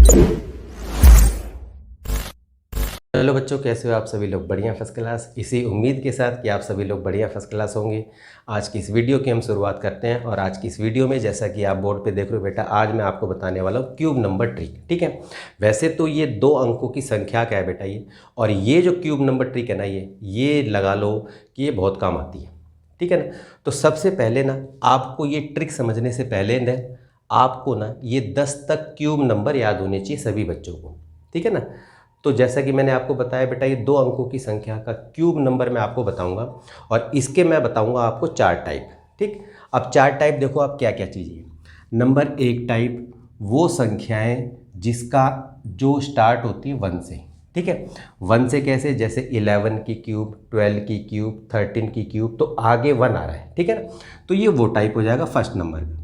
Hello बच्चों, कैसे हो आप सभी लोग? बढ़िया, फर्स्ट क्लास। इसी उम्मीद के साथ कि आप सभी लोग बढ़िया फर्स्ट क्लास होंगे, आज की इस वीडियो की हम शुरुआत करते हैं। और आज की इस वीडियो में, जैसा कि आप बोर्ड पे देख रहे हो बेटा, आज मैं आपको बताने वाला हूँ क्यूब नंबर ट्रिक। ठीक है, वैसे तो ये 2 अंकों की संख्या का है बेटा ये, और ये जो क्यूब नंबर ट्रिक है ना, ये लगा लो कि ये बहुत काम आती है। ठीक है ना। तो सबसे पहले ना, आपको ये ट्रिक समझने से पहले ना, आपको ना ये 10 तक क्यूब नंबर याद होने चाहिए सभी बच्चों को। ठीक है ना। तो जैसा कि मैंने आपको बताया बेटा, ये 2 अंकों की संख्या का क्यूब नंबर मैं आपको बताऊंगा, और इसके मैं बताऊंगा आपको 4 टाइप। ठीक, अब 4 टाइप देखो आप क्या क्या चीज़ है। नंबर 1 टाइप, वो संख्याएं जिसका जो स्टार्ट होती है 1 से। ठीक है, 1 से कैसे? जैसे 11 की क्यूब, 12 की क्यूब, 13 की क्यूब, तो आगे 1 आ रहा है। ठीक है ना, तो ये वो टाइप हो जाएगा फर्स्ट नंबर का।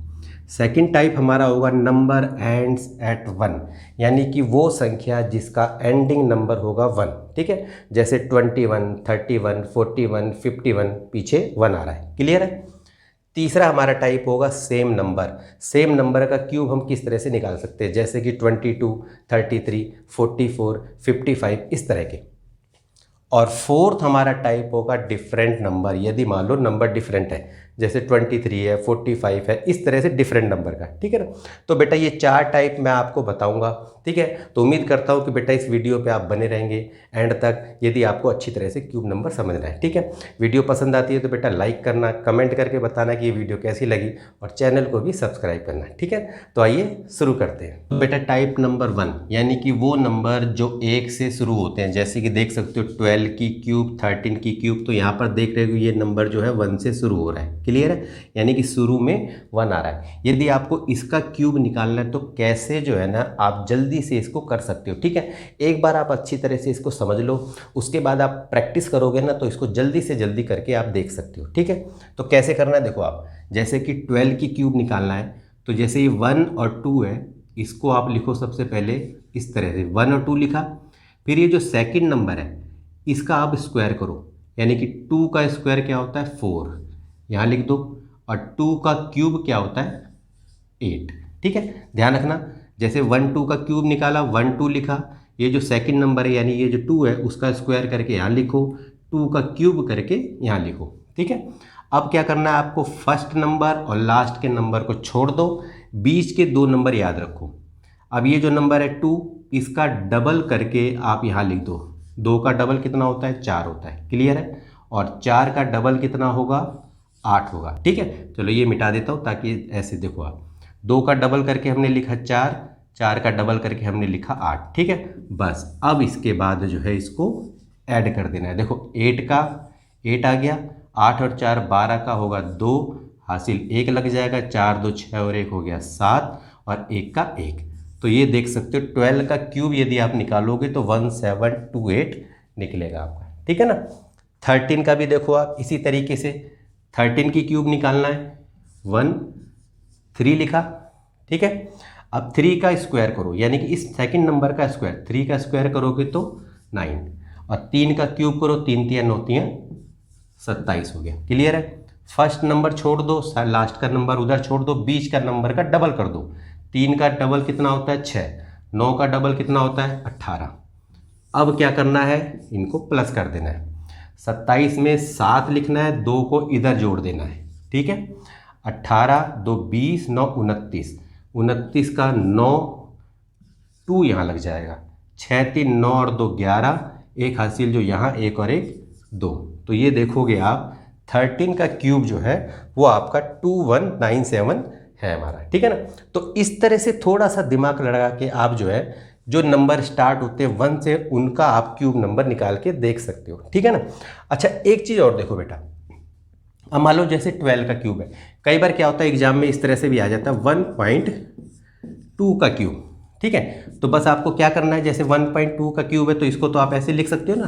सेकेंड टाइप हमारा होगा नंबर एंड्स एट 1, यानी कि वो संख्या जिसका एंडिंग नंबर होगा 1। ठीक है, जैसे 21, 31, 41, 51, पीछे 1 आ रहा है। क्लियर है। तीसरा हमारा टाइप होगा सेम नंबर। सेम नंबर का क्यूब हम किस तरह से निकाल सकते हैं? जैसे कि 22, 33, 44, 55, इस तरह के। और फोर्थ हमारा टाइप होगा डिफरेंट नंबर। यदि मान लो नंबर डिफरेंट है, जैसे 23 है, 45 है, इस तरह से डिफरेंट नंबर का। ठीक है ना। तो बेटा ये 4 टाइप मैं आपको बताऊंगा। ठीक है, तो उम्मीद करता हूँ कि बेटा इस वीडियो पे आप बने रहेंगे एंड तक, यदि आपको अच्छी तरह से क्यूब नंबर समझना है। ठीक है, वीडियो पसंद आती है तो बेटा लाइक करना, कमेंट करके बताना कि ये वीडियो कैसी लगी, और चैनल को भी सब्सक्राइब करना। ठीक है, तो आइए शुरू करते हैं। तो बेटा टाइप नंबर 1, यानी कि वो नंबर जो 1 से शुरू होते हैं। जैसे कि देख सकते हो 12 की क्यूब, 13 की क्यूब, तो यहाँ पर देख रहे हो ये नंबर जो है 1 से शुरू हो रहा है। क्लियर है, यानी कि शुरू में 1 आ रहा है। यदि आपको इसका क्यूब निकालना है तो कैसे जो है ना, आप जल्दी से इसको कर सकते हो। ठीक है, एक बार आप अच्छी तरह से इसको समझ लो, उसके बाद आप प्रैक्टिस करोगे ना, तो इसको जल्दी से जल्दी करके आप देख सकते हो। ठीक है, तो कैसे करना है देखो आप। जैसे कि 12 की क्यूब निकालना है, तो जैसे ये 1 और 2 है, इसको आप लिखो सबसे पहले इस तरह से, 1 और 2 लिखा। फिर ये जो सेकंड नंबर है, इसका आप स्क्वायर करो, यानी कि 2 का स्क्वायर क्या होता है? 4, यहाँ लिख दो। और 2 का क्यूब क्या होता है? 8। ठीक है, ध्यान रखना, जैसे 1 2 का क्यूब निकाला, 1 2 लिखा। ये जो सेकंड नंबर है, यानी ये जो 2 है, उसका स्क्वायर करके यहाँ लिखो, 2 का क्यूब करके यहाँ लिखो। ठीक है, अब क्या करना है आपको? फर्स्ट नंबर और लास्ट के नंबर को छोड़ दो, बीच के 2 नंबर याद रखो। अब ये जो नंबर है 2, इसका डबल करके आप यहाँ लिख दो। 2 का डबल कितना होता है? 4 होता है। क्लियर है, और 4 का डबल कितना होगा? 8 होगा। ठीक है, चलो ये मिटा देता हूँ ताकि ऐसे देखो आप, 2 का डबल करके हमने लिखा 4, 4 का डबल करके हमने लिखा 8। ठीक है, बस अब इसके बाद जो है इसको ऐड कर देना है। देखो 8 का 8 आ गया, 8 और 4 12 का होगा 2, हासिल 1 लग जाएगा, 4 2 6 और 1 हो गया 7, और 1 का 1। तो ये देख सकते हो 12 का क्यूब यदि आप निकालोगे तो 1728 निकलेगा आपका। ठीक है ना। 13 का भी देखो आप इसी तरीके से, 13 की क्यूब निकालना है, 1 3 लिखा। ठीक है, अब 3 का स्क्वायर करो, यानी कि इस सेकंड नंबर का स्क्वायर, 3 का स्क्वायर करोगे तो 9, और 3 का क्यूब करो, 3 3 9 3 27 हो गया। क्लियर है, फर्स्ट नंबर छोड़ दो, लास्ट का नंबर उधर छोड़ दो, बीच का नंबर का डबल कर दो। 3 का डबल कितना होता है? 6, 9 का डबल कितना होता है? 18। अब क्या करना है? इनको प्लस कर देना है, 27 में 7 लिखना है, 2 को इधर जोड़ देना है। ठीक है, 18 2 20, 9 29, 29 का 9, 2 यहाँ लग जाएगा, 6 3 9 और 2 11, एक हासिल जो यहाँ, एक और एक 2। तो ये देखोगे आप 13 का क्यूब जो है वो आपका 2197 है हमारा। ठीक है ना। तो इस तरह से थोड़ा सा दिमाग लगा के आप जो है, जो नंबर स्टार्ट होते हैं 1 से, उनका आप क्यूब नंबर निकाल के देख सकते हो। ठीक है ना। अच्छा एक चीज़ और देखो बेटा, अब मान लो जैसे 12 का क्यूब है, कई बार क्या होता है एग्जाम में इस तरह से भी आ जाता है 1.2 का क्यूब। ठीक है, तो बस आपको क्या करना है, जैसे 1.2 का क्यूब है तो इसको तो आप ऐसे लिख सकते हो ना,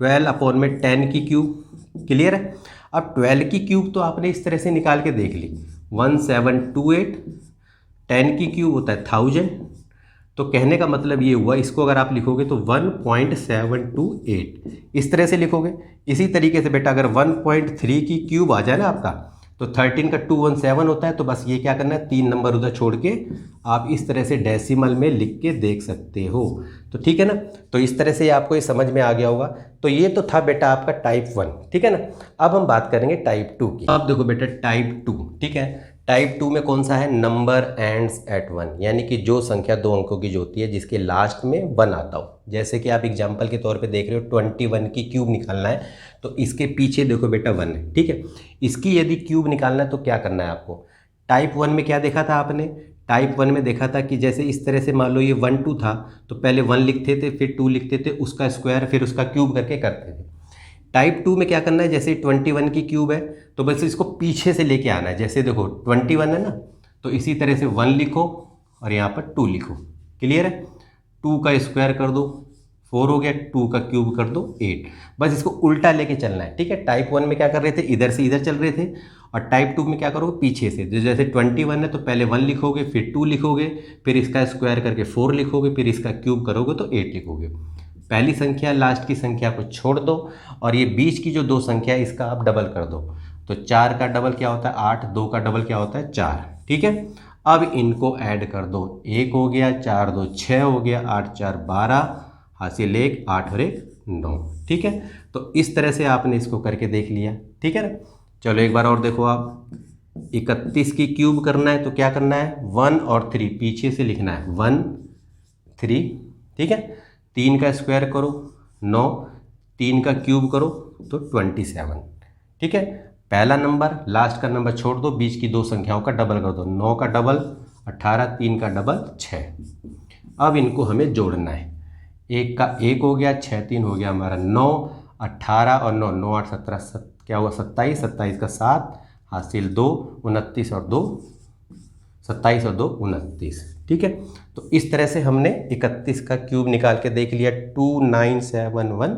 12 अपॉन में 10 की क्यूब। क्लियर है, अब 12 की क्यूब तो आपने इस तरह से निकाल के देख ली, 1728, 10 की क्यूब होता है 1000। तो कहने का मतलब ये हुआ, इसको अगर आप लिखोगे तो 1.728 इस तरह से लिखोगे। इसी तरीके से बेटा अगर 1.3 की क्यूब आ जाए ना आपका, तो 13 का 217 होता है, तो बस ये क्या करना है, 3 नंबर उधर छोड़ के आप इस तरह से डेसिमल में लिख के देख सकते हो। तो ठीक है ना, तो इस तरह से आपको ये समझ में आ गया होगा। तो ये तो था बेटा आपका टाइप 1, ठीक है ना। अब हम बात करेंगे टाइप 2 की। अब देखो बेटा टाइप 2, ठीक है, टाइप 2 में कौन सा है, नंबर एंड्स एट 1, यानी कि जो संख्या 2 अंकों की जो होती है जिसके लास्ट में 1 आता हो। जैसे कि आप एग्जांपल के तौर पे देख रहे हो 21 की क्यूब निकालना है, तो इसके पीछे देखो बेटा 1 है, ठीक है। इसकी यदि क्यूब निकालना है तो क्या करना है आपको, टाइप 1 में क्या देखा था आपने, टाइप 1 में देखा था कि जैसे इस तरह से मान लो ये 1 2 था, तो पहले 1 लिखते थे, फिर 2 लिखते थे, उसका स्क्वायर, फिर उसका क्यूब करके करते थे। टाइप 2 में क्या करना है, जैसे 21 की क्यूब है तो बस इसको पीछे से लेके आना है। जैसे देखो 21 है ना, तो इसी तरह से 1 लिखो और यहाँ पर 2 लिखो, क्लियर है। 2 का स्क्वायर कर दो 4 हो गया, 2 का क्यूब कर दो 8, बस इसको उल्टा लेके चलना है, ठीक है। टाइप 1 में क्या कर रहे थे, इधर से इधर चल रहे थे, और टाइप 2 में क्या करोगे, पीछे से। जैसे 21 है तो पहले 1 लिखोगे, फिर 2 लिखोगे, फिर इसका स्क्वायर करके 4 लिखोगे, फिर इसका क्यूब करोगे तो 8 लिखोगे। पहली संख्या लास्ट की संख्या को छोड़ दो, और ये बीच की जो 2 संख्या है इसका आप डबल कर दो। तो 4 का डबल क्या होता है 8, 2 का डबल क्या होता है 4, ठीक है। अब इनको ऐड कर दो, 1 हो गया, 4 2 6 हो गया, 8 4 12, हासिल 1, 8 और 1 9, ठीक है। तो इस तरह से आपने इसको करके देख लिया, ठीक है ना। चलो एक बार और देखो आप, 31 की क्यूब करना है तो क्या करना है, 1 और 3 पीछे से लिखना है, 1 3, ठीक है। 3 का स्क्वायर करो 9, 3 का क्यूब करो तो 27, ठीक है। पहला नंबर लास्ट का नंबर छोड़ दो, बीच की 2 संख्याओं का डबल कर दो, 9 का डबल 18, 3 का डबल 6। अब इनको हमें जोड़ना है, 1 का 1 हो गया, 6 3 हो गया हमारा 9, 18 और 9 9 8 17 क्या हुआ 27, 27 का 7, हासिल 2, 29 और 2 27 और 2 29, ठीक है। तो इस तरह से हमने 31 का क्यूब निकाल के देख लिया, 2971,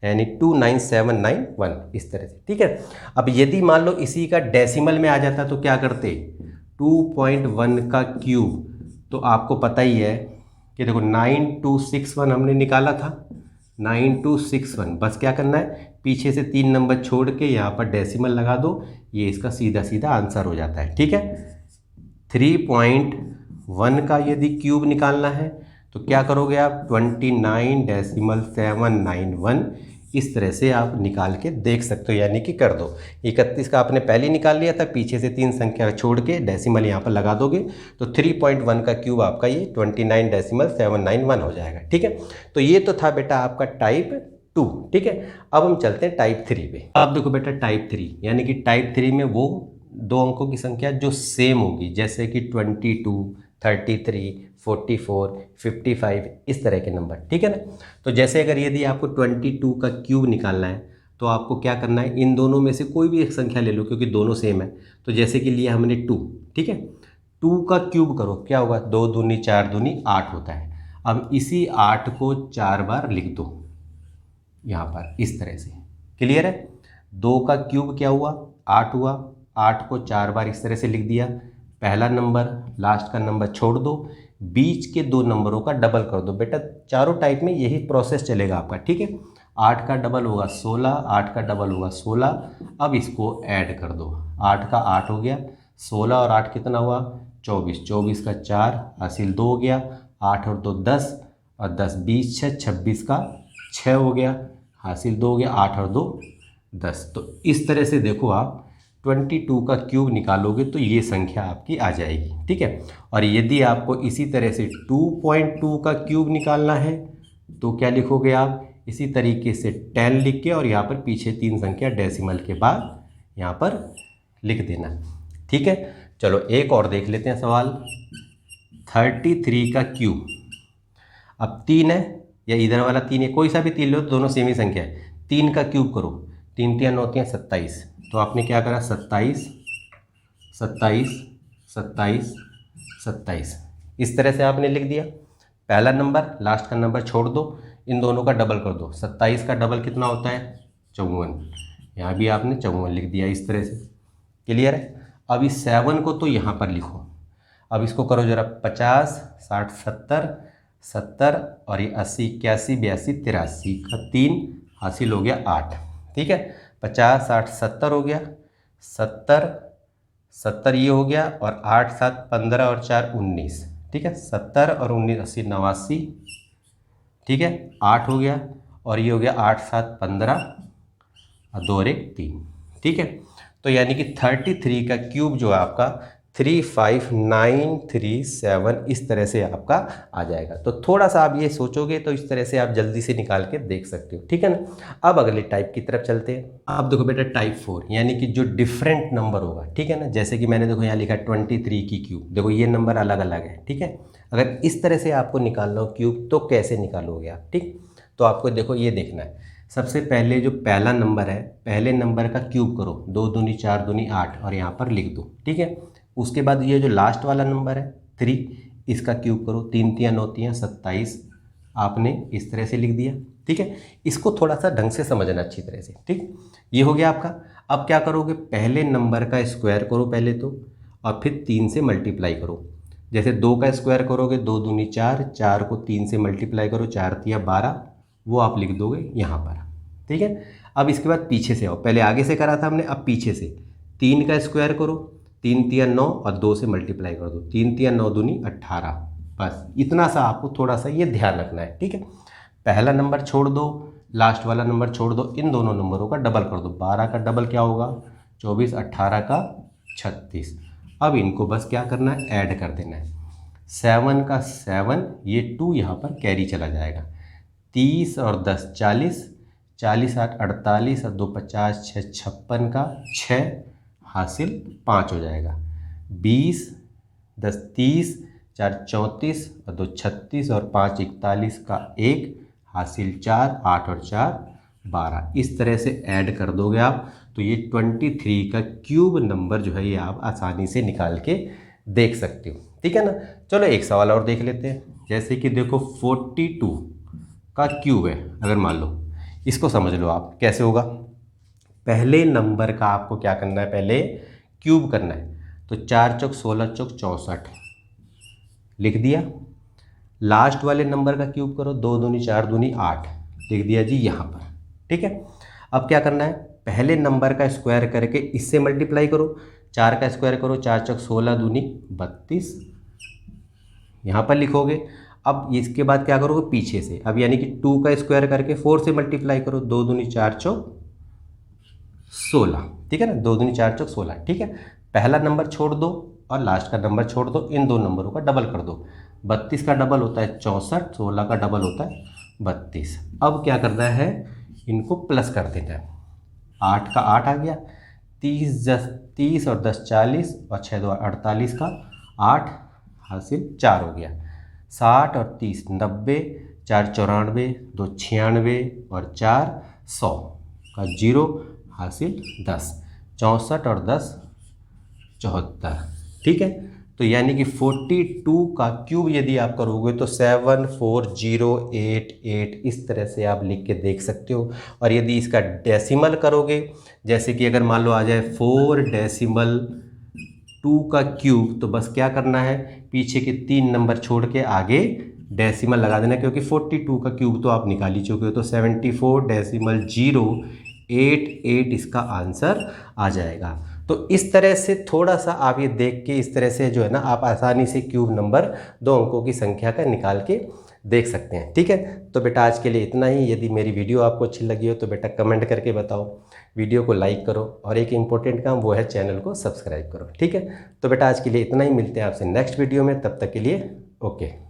यानी 29791, इस तरह से, ठीक है। अब यदि मान लो इसी का डेसिमल में आ जाता तो क्या करते, 2.1 का क्यूब, तो आपको पता ही है कि देखो 9261 हमने निकाला था, 9261, बस क्या करना है, पीछे से 3 नंबर छोड़ के यहाँ पर डेसिमल लगा दो, ये इसका सीधा सीधा आंसर हो जाता है, ठीक है। 3.1 का यदि क्यूब निकालना है तो क्या करोगे आप, 29.791, इस तरह से आप निकाल के देख सकते हो, यानी कि कर दो। 31 का आपने पहले निकाल लिया था, पीछे से 3 संख्या छोड़ के डेसिमल यहाँ पर लगा दोगे तो 3.1 का क्यूब आपका ये 29.791 हो जाएगा, ठीक है। तो ये तो था बेटा आपका टाइप 2, ठीक है। अब हम चलते हैं टाइप 3 पे। अब देखो बेटा टाइप 3, यानी कि टाइप 3 में वो 2 अंकों की संख्या जो सेम होगी, जैसे कि 22, 33, 44, 55, इस तरह के नंबर, ठीक है ना। तो जैसे अगर यदि आपको 22 का क्यूब निकालना है तो आपको क्या करना है, इन दोनों में से कोई भी एक संख्या ले लो क्योंकि दोनों सेम है। तो जैसे कि लिया हमने 2, ठीक है, 2 का क्यूब करो, क्या होगा, 2 दूनी 4 दूनी 8 होता है। अब इसी 8 को 4 बार लिख दो यहाँ पर, इस तरह से, क्लियर है। 2 का क्यूब क्या हुआ 8 हुआ, 8 को 4 बार इस तरह से लिख दिया, पहला नंबर लास्ट का नंबर छोड़ दो, बीच के 2 नंबरों का डबल कर दो। बेटा चारों टाइप में यही प्रोसेस चलेगा आपका, ठीक है। 8 का डबल होगा 16, 8 का डबल होगा 16, अब इसको ऐड कर दो, 8 का 8 हो गया, 16 और 8 कितना हुआ 24, 24 का 4, हासिल 2 हो गया, 8 और 2 10, और 10 20 6, 26 का 6 हो गया, हासिल 2 हो गया, 8 और 2 10। तो इस तरह से देखो आप 22 का क्यूब निकालोगे तो ये संख्या आपकी आ जाएगी, ठीक है। और यदि आपको इसी तरह से 2.2 का क्यूब निकालना है तो क्या लिखोगे आप, इसी तरीके से 10 लिख के और यहाँ पर पीछे 3 संख्या डेसिमल के बाद यहाँ पर लिख देना, ठीक है। चलो एक और देख लेते हैं सवाल, 33 का क्यूब। अब 3 है या इधर वाला 3 है, कोई सा भी 3 लो, दोनों सेम ही संख्या है। 3 का क्यूब करो, 3 3 9 3 27, तो आपने क्या करा 27 27 27 27, इस तरह से आपने लिख दिया। पहला नंबर लास्ट का नंबर छोड़ दो, इन दोनों का डबल कर दो, 27 का डबल कितना होता है 54, यहाँ भी आपने 54 लिख दिया, इस तरह से, क्लियर है। अब इस 7 को तो यहाँ पर लिखो, अब इसको करो जरा, 50 60 70 70 और ये 80 81 82 83 का 3, हासिल हो गया 8, ठीक है। 50 60 70 हो गया, 70 70 ये हो गया, और 8 7 15 और 4 19, ठीक है। 70 और 19 80 89, ठीक है। 8 हो गया, और ये हो गया 8 7 15 और 2 और 1 3, ठीक है। तो यानी कि 33 का क्यूब जो है आपका 35937 इस तरह से आपका आ जाएगा। तो थोड़ा सा आप ये सोचोगे तो इस तरह से आप जल्दी से निकाल के देख सकते हो, ठीक है ना। अब अगले टाइप की तरफ चलते हैं। अब देखो बेटा टाइप 4 यानी कि जो डिफरेंट नंबर होगा, ठीक है ना। जैसे कि मैंने देखो यहाँ लिखा 23 की क्यूब, देखो ये नंबर अलग अलग है, ठीक है। अगर इस तरह से आपको निकालना हो क्यूब तो कैसे निकालोगे आप, ठीक। तो आपको देखो ये देखना है, सबसे पहले जो पहला नंबर है, पहले नंबर का क्यूब करो, 2 दूनी 4 दूनी 8 और यहाँ पर लिख दो, ठीक है। उसके बाद ये जो लास्ट वाला नंबर है 3, इसका क्यूब करो, 3 3 9 3 27, आपने इस तरह से लिख दिया, ठीक है। इसको थोड़ा सा ढंग से समझना अच्छी तरह से, ठीक। ये हो गया आपका। अब क्या करोगे, पहले नंबर का स्क्वायर करो पहले तो, और फिर 3 से मल्टीप्लाई करो। जैसे 2 का स्क्वायर करोगे, 2 दूनी 4, 4 को 3 से मल्टीप्लाई करो, 4 तिया 12, वो आप लिख दोगे यहाँ पर, ठीक है। अब इसके बाद पीछे से आओ, पहले आगे से करा था हमने, अब पीछे से 3 का स्क्वायर करो, 3 तिया 9 और 2 से मल्टीप्लाई कर दो, 3 तिया 9 दूनी 18, बस इतना सा आपको थोड़ा सा ये ध्यान रखना है, ठीक है। पहला नंबर छोड़ दो, लास्ट वाला नंबर छोड़ दो, इन दोनों नंबरों का डबल कर दो, 12 का डबल क्या होगा 24, 18 का 36। अब इनको बस क्या करना है, ऐड कर देना है। 7 का 7, ये 2 यहाँ पर कैरी चला जाएगा, 30 और 10 40, 40 8 48 और 2 50, 6 56 का 6 हासिल 5 हो जाएगा, 20 10 30, 4 34 और 2 36 और 5 41 का 1 हासिल 4, 8 और 4 12। इस तरह से ऐड कर दोगे आप तो ये 23 का क्यूब नंबर जो है ये आप आसानी से निकाल के देख सकते हो, ठीक है ना। चलो एक सवाल और देख लेते हैं। जैसे कि देखो 42 का क्यूब है, अगर मान लो, इसको समझ लो आप कैसे होगा। पहले नंबर का आपको क्या करना है, पहले क्यूब करना है। तो 4 चौक 16 चौक 64 लिख दिया। लास्ट वाले नंबर का क्यूब करो, 2 दूनी 4 दूनी 8 लिख दिया जी यहाँ पर, ठीक है। अब क्या करना है, पहले नंबर का स्क्वायर करके इससे मल्टीप्लाई करो, 4 का स्क्वायर करो, 4 चौक 16 दूनी 32 यहाँ पर लिखोगे। अब इसके बाद क्या करोगे, पीछे से, अब यानी कि 2 का स्क्वायर करके 4 से मल्टीप्लाई करो, 2 दूनी 4 चौक 16, ठीक है ना, 2 दूनी 4 चौक 16, ठीक है। पहला नंबर छोड़ दो और लास्ट का नंबर छोड़ दो, इन दो नंबरों का डबल कर दो। 32 का डबल होता है 64, 16 का डबल होता है 32। अब क्या करना है, इनको प्लस कर देना है। 8 का 8 आ गया, 30 और 10 40 और 6 2 48 का 8 हासिल 4 हो गया। 60 और 30 90, 4 94, 2 96 और 4 100 का 0 हासिल 10, 64 और 10 74, ठीक है। तो यानी कि 42 का क्यूब यदि आप करोगे तो 74088 इस तरह से आप लिख के देख सकते हो। और यदि इसका डेसिमल करोगे, जैसे कि अगर मान लो आ जाए 4.2 का क्यूब, तो बस क्या करना है, पीछे के 3 नंबर छोड़ के आगे डेसिमल लगा देना, क्योंकि 42 का क्यूब तो आप निकाल ही चुके हो। तो 74.088 इसका आंसर आ जाएगा। तो इस तरह से थोड़ा सा आप ये देख के इस तरह से जो है ना, आप आसानी से क्यूब नंबर 2 अंकों की संख्या का निकाल के देख सकते हैं, ठीक है। तो बेटा आज के लिए इतना ही। यदि मेरी वीडियो आपको अच्छी लगी हो तो बेटा कमेंट करके बताओ, वीडियो को लाइक करो, और एक इम्पोर्टेंट काम वो है चैनल को सब्सक्राइब करो, ठीक है। तो बेटा आज के लिए इतना ही, मिलते हैं आपसे नेक्स्ट वीडियो में, तब तक के लिए ओके।